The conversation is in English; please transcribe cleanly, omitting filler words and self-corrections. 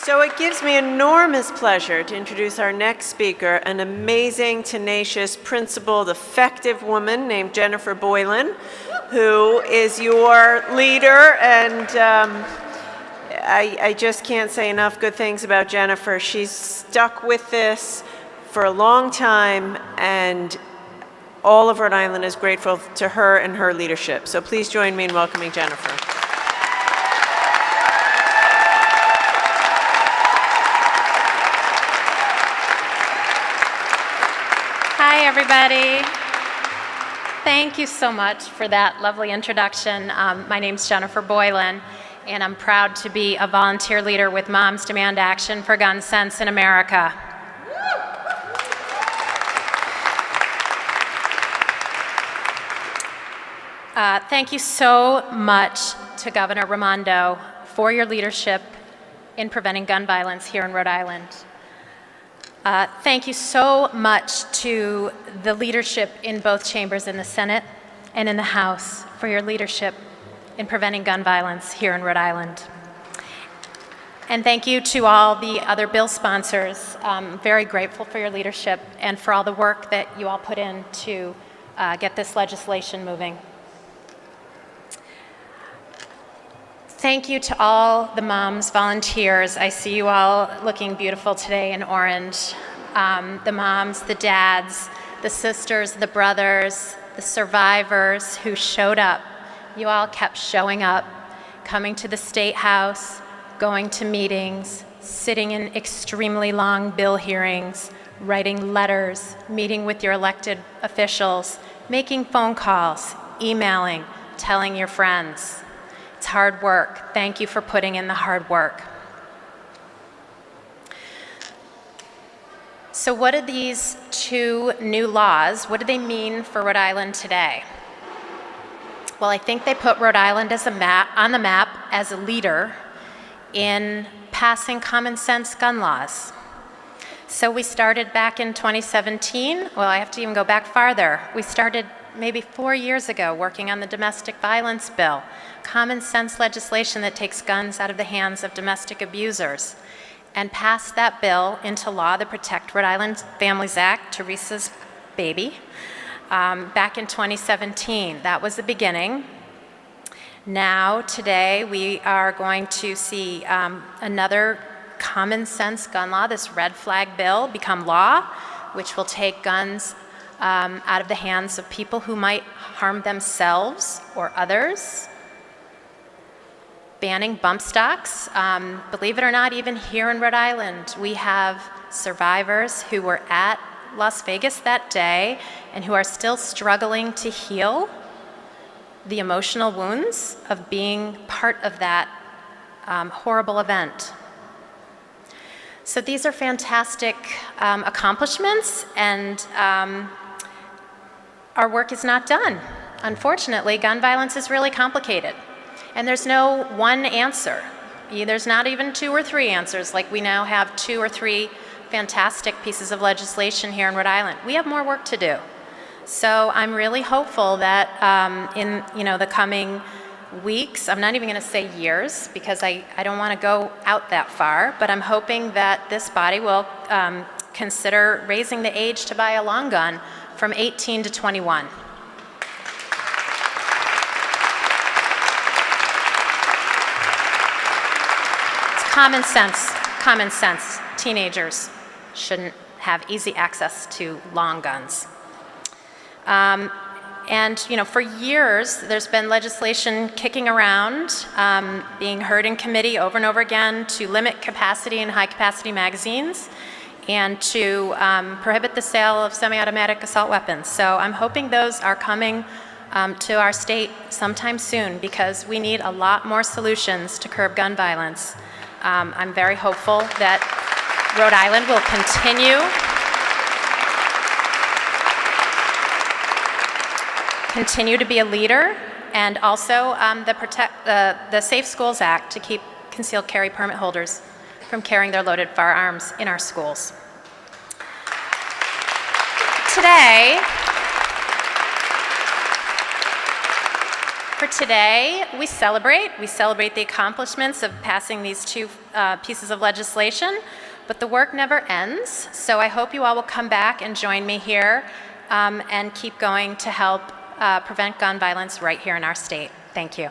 So it gives me enormous pleasure to introduce our next speaker, an amazing, tenacious, principled, effective woman named Jennifer Boylan, who is your leader, and I just can't say enough good things about Jennifer. She's stuck with this for a long time, and all of Rhode Island is grateful to her and her leadership. So please join me in welcoming Jennifer. Hi, everybody. Thank you so much for that lovely introduction. My name's Jennifer Boylan, and I'm proud to be a volunteer leader with Moms Demand Action for Gun Sense in America. Thank you so much to Governor Raimondo for your leadership in preventing gun violence here in Rhode Island. Thank you so much to the leadership in both chambers in the Senate and in the House for your leadership in preventing gun violence here in Rhode Island. And thank you to all the other bill sponsors. I'm very grateful for your leadership and for all the work that you all put in to get this legislation moving. Thank you to all the moms, volunteers. I see you all looking beautiful today in orange. The moms, the dads, the sisters, the brothers, the survivors who showed up. You all kept showing up, coming to the State House, going to meetings, sitting in extremely long bill hearings, writing letters, meeting with your elected officials, making phone calls, emailing, telling your friends. It's hard work. Thank you for putting in the hard work. So what do these two new laws, what do they mean for Rhode Island today? Well, I think they put Rhode Island as on the map as a leader in passing common sense gun laws. So we started back in 2017. Well, I have to even go back farther. We started maybe 4 years ago working on the domestic violence bill, common sense legislation that takes guns out of the hands of domestic abusers, and passed that bill into law, the Protect Rhode Island Families Act, Teresa's baby, back in 2017. That was the beginning. Now, today, we are going to see another common sense gun law, this red flag bill, become law, which will take guns out of the hands of people who might harm themselves or others. Banning bump stocks. Believe it or not, even here in Rhode Island, we have survivors who were at Las Vegas that day and who are still struggling to heal the emotional wounds of being part of that horrible event. So these are fantastic accomplishments, and our work is not done. Unfortunately, gun violence is really complicated, and there's no one answer. There's not even 2 or 3 answers, like we now have 2 or 3 fantastic pieces of legislation here in Rhode Island. We have more work to do. So I'm really hopeful that in the coming weeks, I'm not even going to say years because I don't want to go out that far, but I'm hoping that this body will consider raising the age to buy a long gun from 18 to 21. It's common sense. Teenagers shouldn't have easy access to long guns. And for years, there's been legislation kicking around, being heard in committee over and over again to limit capacity in high-capacity magazines and to prohibit the sale of semi-automatic assault weapons. So I'm hoping those are coming to our state sometime soon because we need a lot more solutions to curb gun violence. I'm very hopeful that Rhode Island will continue to be a leader, and also the Safe Schools Act to keep concealed carry permit holders from carrying their loaded firearms in our schools. Today, for for today, we celebrate. We celebrate the accomplishments of passing these two pieces of legislation, but the work never ends. So I hope you all will come back and join me here and keep going to help prevent gun violence right here in our state. Thank you.